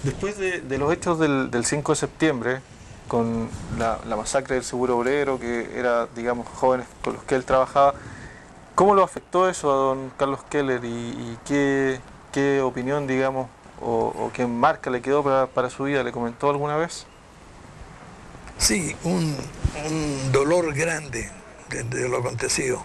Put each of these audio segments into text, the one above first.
Después de los hechos del 5 de septiembre, con la masacre del Seguro Obrero, que era, digamos, jóvenes con los que él trabajaba, ¿cómo lo afectó eso a don Carlos Keller y qué opinión, digamos, o qué marca le quedó para su vida? ¿Le comentó alguna vez? Sí, un dolor grande de lo acontecido.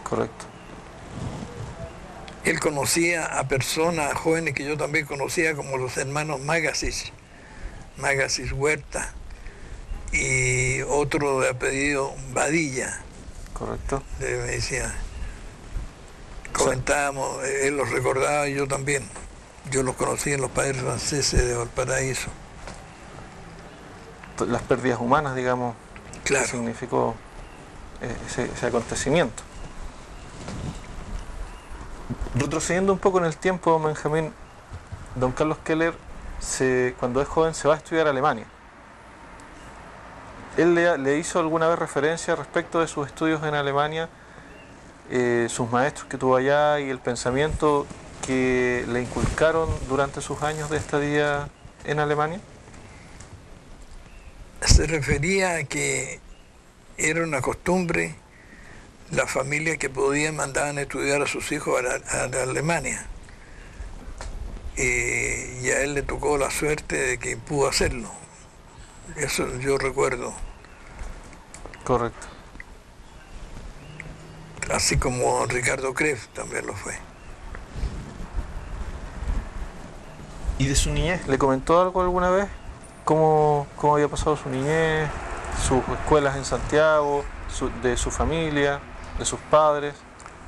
Correcto. Él conocía a personas jóvenes que yo también conocía, como los hermanos Magasis Huerta, y otro de apellido Badilla, Correcto. de medicina. Comentábamos, él los recordaba y yo también. Yo los conocí en los Padres Franceses de Valparaíso. Las pérdidas humanas, digamos, Claro. que significó ese acontecimiento. Retrocediendo un poco en el tiempo, don Benjamín, don Carlos Keller, cuando es joven, se va a estudiar a Alemania. ¿Él le hizo alguna vez referencia respecto de sus estudios en Alemania, sus maestros que tuvo allá y el pensamiento que le inculcaron durante sus años de estadía en Alemania? Se refería a que era una costumbre las familias que podían mandaban a estudiar a sus hijos a la Alemania. Y a él le tocó la suerte de que pudo hacerlo. Eso yo recuerdo. Correcto. Así como Ricardo Kreff también lo fue. ¿Y de su niñez? ¿Le comentó algo alguna vez? ¿Cómo había pasado su niñez? ¿Sus escuelas en Santiago? ¿De su familia? ¿De sus padres?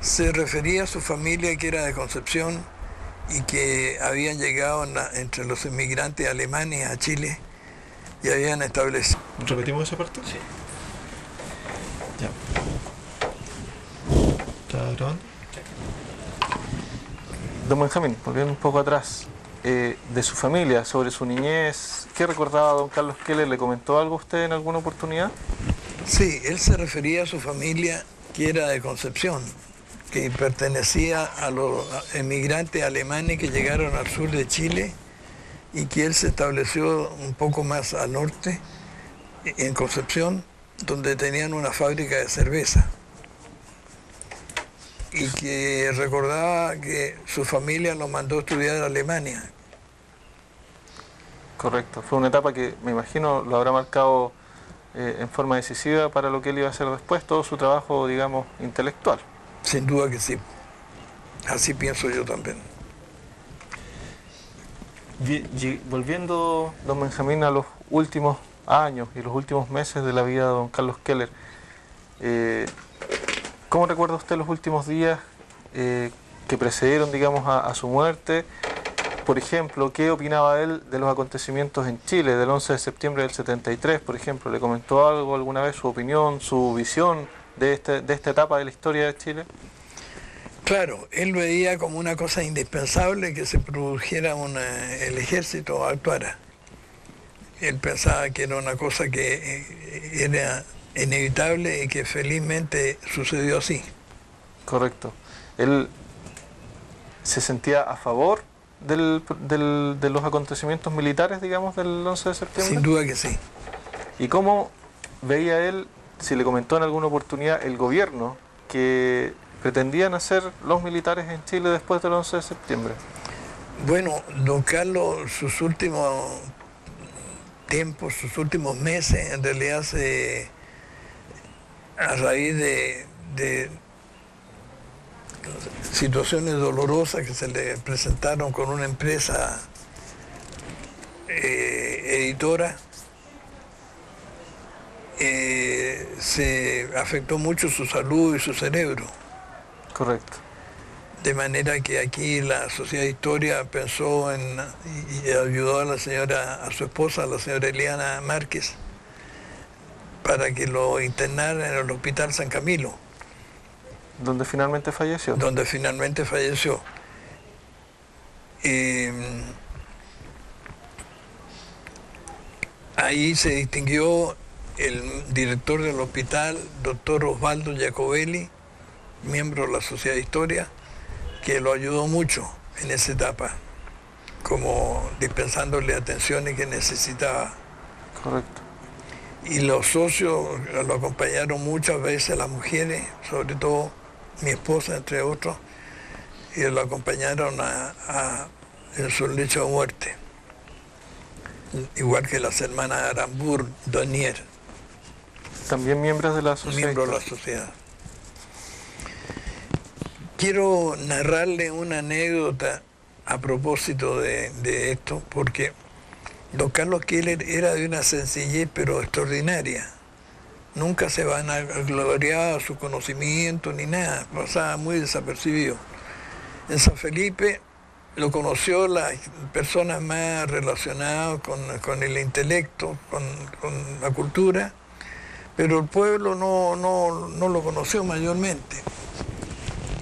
Se refería a su familia, que era de Concepción y que habían llegado entre los inmigrantes alemanes a Chile y habían establecido. ¿Repetimos esa parte? Sí. Ya. ¿Está grabando? Don Benjamín, volviendo un poco atrás, de su familia, sobre su niñez, ¿qué recordaba don Carlos Keller? ¿Le comentó algo a usted en alguna oportunidad? Sí, él se refería a su familia, que era de Concepción, que pertenecía a los emigrantes alemanes que llegaron al sur de Chile y que él se estableció un poco más al norte, en Concepción, donde tenían una fábrica de cerveza. Y que recordaba que su familia lo mandó a estudiar a Alemania. Correcto, fue una etapa que me imagino lo habrá marcado en forma decisiva para lo que él iba a hacer después, todo su trabajo, digamos, intelectual. Sin duda que sí. Así pienso yo también. Volviendo, don Benjamín, a los últimos años y los últimos meses de la vida de don Carlos Keller, ¿cómo recuerda usted los últimos días que precedieron, digamos, a su muerte? Por ejemplo, ¿qué opinaba él de los acontecimientos en Chile del 11 de septiembre del 73, por ejemplo? ¿Le comentó algo alguna vez, su opinión, su visión de esta etapa de la historia de Chile? Claro, él veía como una cosa indispensable que se produjera el ejército actuara. Él pensaba que era una cosa que era inevitable y que felizmente sucedió así. Correcto. Él se sentía a favor de los acontecimientos militares, digamos, del 11 de septiembre. Sin duda que sí. ¿Y cómo veía él, si le comentó en alguna oportunidad, el gobierno que pretendían hacer los militares en Chile después del 11 de septiembre? Bueno, don Carlos, sus últimos tiempos, sus últimos meses, en realidad a raíz de situaciones dolorosas que se le presentaron con una empresa editora, se afectó mucho su salud y su cerebro. Correcto. De manera que aquí la Sociedad de Historia pensó y ayudó a su esposa, la señora Eliana Márquez, para que lo internara en el Hospital San Camilo. ¿Donde finalmente falleció? Donde finalmente falleció. Ahí se distinguió el director del hospital, doctor Osvaldo Giacobelli, miembro de la Sociedad de Historia, que lo ayudó mucho en esa etapa. como dispensándole atenciones que necesitaba. Correcto. Y los socios lo acompañaron muchas veces, las mujeres, sobre todo mi esposa, entre otros, y lo acompañaron en su lecho de muerte. Igual que las hermanas Arambur Donier, También miembros de la sociedad. miembros de la sociedad. Quiero narrarle una anécdota a propósito de esto, porque don Carlos Keller era de una sencillez pero extraordinaria. Nunca se vanagloriaba su conocimiento ni nada, pasaba muy desapercibido. En San Felipe lo conoció las personas más relacionadas con el intelecto, con la cultura, pero el pueblo no lo conoció mayormente.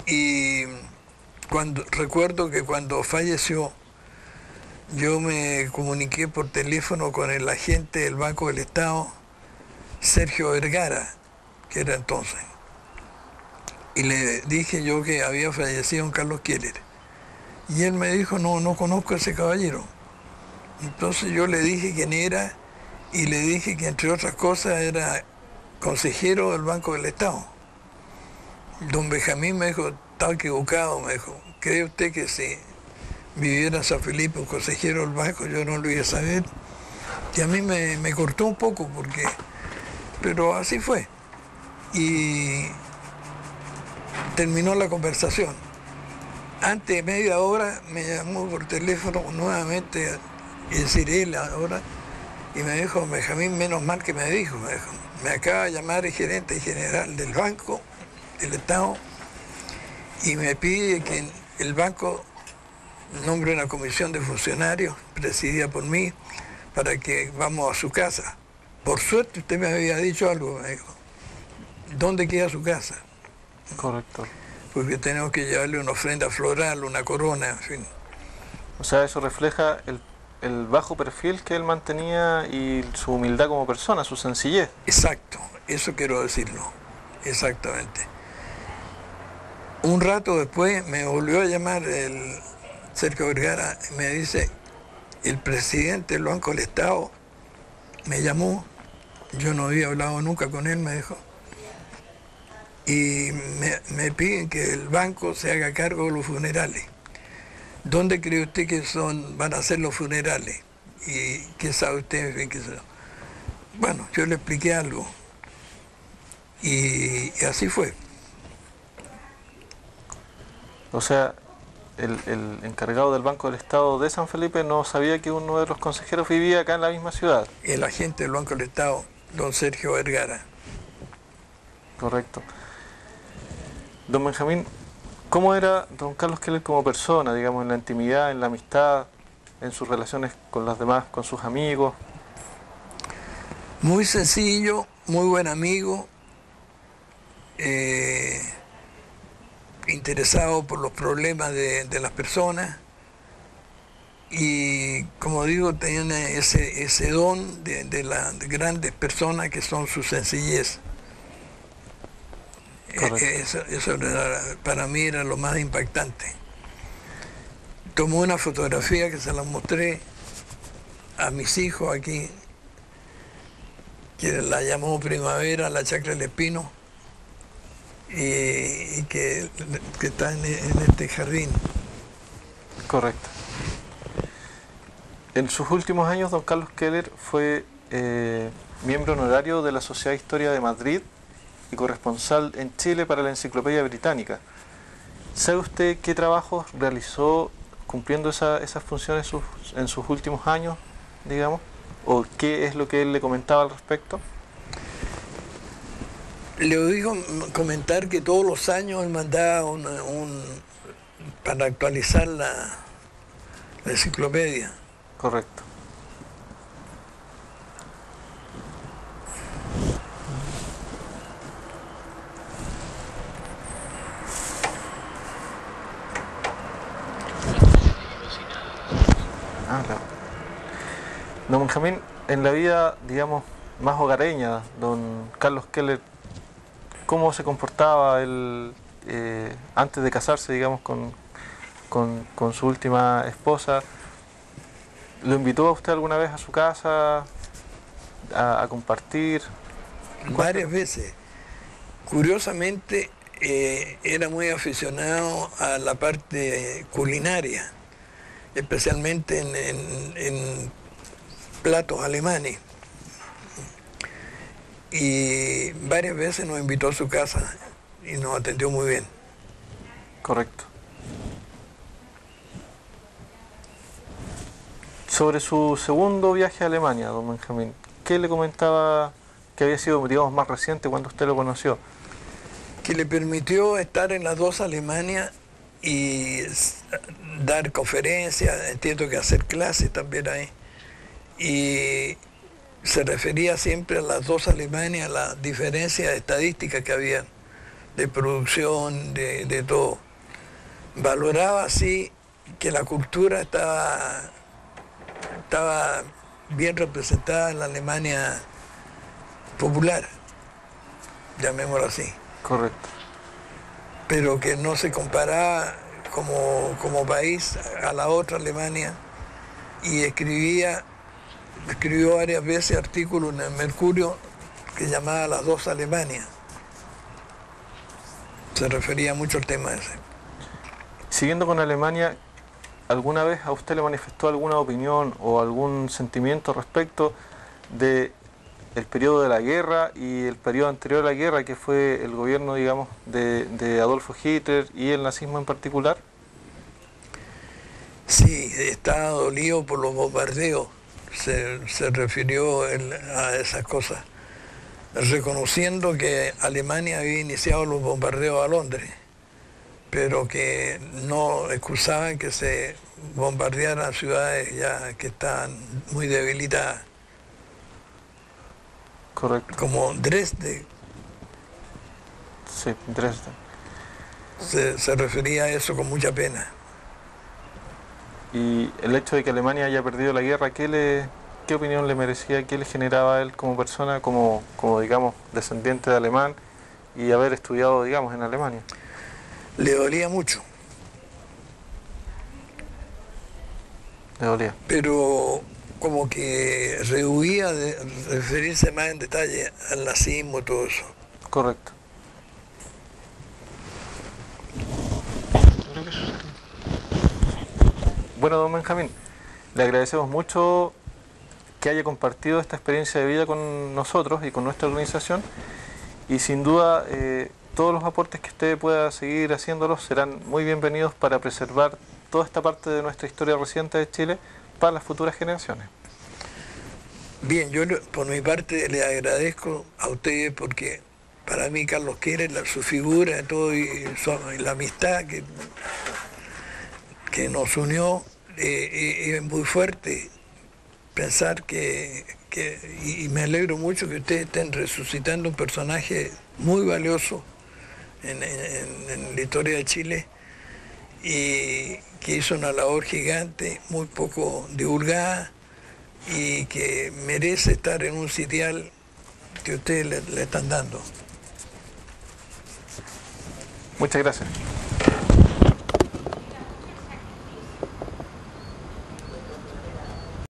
Y recuerdo que cuando falleció, yo me comuniqué por teléfono con el agente del Banco del Estado, Sergio Vergara, que era entonces. Y le dije yo que había fallecido don Carlos Keller. Y él me dijo, no conozco a ese caballero. Entonces yo le dije quién era y le dije que entre otras cosas era consejero del Banco del Estado. Don Benjamín me dijo, estaba equivocado, me dijo. ¿Cree usted que si viviera en San Felipe un consejero del banco yo no lo iba a saber? Y a mí me cortó un poco pero así fue. Y terminó la conversación. Antes de media hora me llamó por teléfono nuevamente, es decir, él ahora, y me dijo, Benjamín, menos mal que me dijo, me acaba de llamar el gerente general del Banco del Estado y me pide que el banco nombre una comisión de funcionarios presidida por mí para que vamos a su casa. Por suerte usted me había dicho algo, me dijo. ¿Dónde queda su casa? Correcto. Porque tenemos que llevarle una ofrenda floral, una corona, en fin. O sea, eso refleja el bajo perfil que él mantenía y su humildad como persona, su sencillez. Exacto, eso quiero decirlo, exactamente. Un rato después me volvió a llamar el Sergio Vergara y me dice, el presidente del Banco del Estado me llamó, yo no había hablado nunca con él, me dijo, y me piden que el banco se haga cargo de los funerales. ¿Dónde cree usted que van a ser los funerales? ¿Y qué sabe usted? En fin, qué sé yo. Bueno, yo le expliqué algo y así fue. O sea, el encargado del Banco del Estado de San Felipe no sabía que uno de los consejeros vivía acá en la misma ciudad. El agente del Banco del Estado, don Sergio Vergara. Correcto. Don Benjamín, ¿cómo era don Carlos Keller como persona, digamos, en la intimidad, en la amistad, en sus relaciones con los demás, con sus amigos? Muy sencillo, muy buen amigo, interesado por los problemas de las personas y, como digo, tiene ese don de las grandes personas que son su sencillez. Eso para mí era lo más impactante. Tomó una fotografía que se la mostré a mis hijos aquí, que la llamó Primavera, la Chacra del Espino, y que está en este jardín. Correcto. En sus últimos años, don Carlos Keller fue miembro honorario de la Sociedad de Historia de Madrid y corresponsal en Chile para la Enciclopedia Británica. ¿Sabe usted qué trabajos realizó cumpliendo esas funciones en sus últimos años, digamos? ¿O qué es lo que él le comentaba al respecto? Le oigo comentar que todos los años él mandaba para actualizar la enciclopedia. Correcto. Claro. Don Benjamín, en la vida, digamos, más hogareña, don Carlos Keller, ¿cómo se comportaba él antes de casarse, digamos, con su última esposa? ¿Lo invitó a usted alguna vez a su casa a compartir? Varias veces. Curiosamente, era muy aficionado a la parte culinaria, especialmente en platos alemanes. Y varias veces nos invitó a su casa y nos atendió muy bien. Correcto. Sobre su segundo viaje a Alemania, don Benjamín, ¿qué le comentaba que había sido, digamos, más reciente cuando usted lo conoció? Que le permitió estar en las dos Alemanias y dar conferencias, entiendo que hacer clases también ahí. Y se refería siempre a las dos Alemanias, a las diferencias estadísticas que había de producción, de todo. Valoraba así que la cultura estaba bien representada en la Alemania popular, llamémoslo así, Correcto. pero que no se comparaba como país a la otra Alemania, y escribió varias veces artículos en el Mercurio que llamaba Las dos Alemanias. Se refería mucho al tema ese. Siguiendo con Alemania, ¿alguna vez a usted le manifestó alguna opinión o algún sentimiento respecto de el periodo de la guerra y el periodo anterior a la guerra, que fue el gobierno, digamos, de Adolfo Hitler y el nazismo en particular? Sí, estaba dolido por los bombardeos, se refirió a esas cosas, reconociendo que Alemania había iniciado los bombardeos a Londres, pero que no excusaban que se bombardearan ciudades ya que estaban muy debilitadas, Correcto. como Dresde. Sí, Dresden. Se refería a eso con mucha pena. Y el hecho de que Alemania haya perdido la guerra, ¿qué opinión le merecía? ¿Qué le generaba a él como persona, como digamos, descendiente de alemán y haber estudiado, digamos, en Alemania? Le dolía mucho, Le dolía. pero como que rehuía de referirse más en detalle al nazismo y todo eso. Correcto. Creo que eso sería. Bueno, don Benjamín, le agradecemos mucho que haya compartido esta experiencia de vida con nosotros y con nuestra organización, y sin duda todos los aportes que usted pueda seguir haciéndolos serán muy bienvenidos para preservar toda esta parte de nuestra historia reciente de Chile para las futuras generaciones. Bien, por mi parte le agradezco a ustedes porque para mí Carlos Keller, su figura todo y la amistad que nos unió es muy fuerte. Pensar y me alegro mucho que ustedes estén resucitando un personaje muy valioso en la historia de Chile y que hizo una labor gigante, muy poco divulgada y que merece estar en un sitial que ustedes le están dando. Muchas gracias.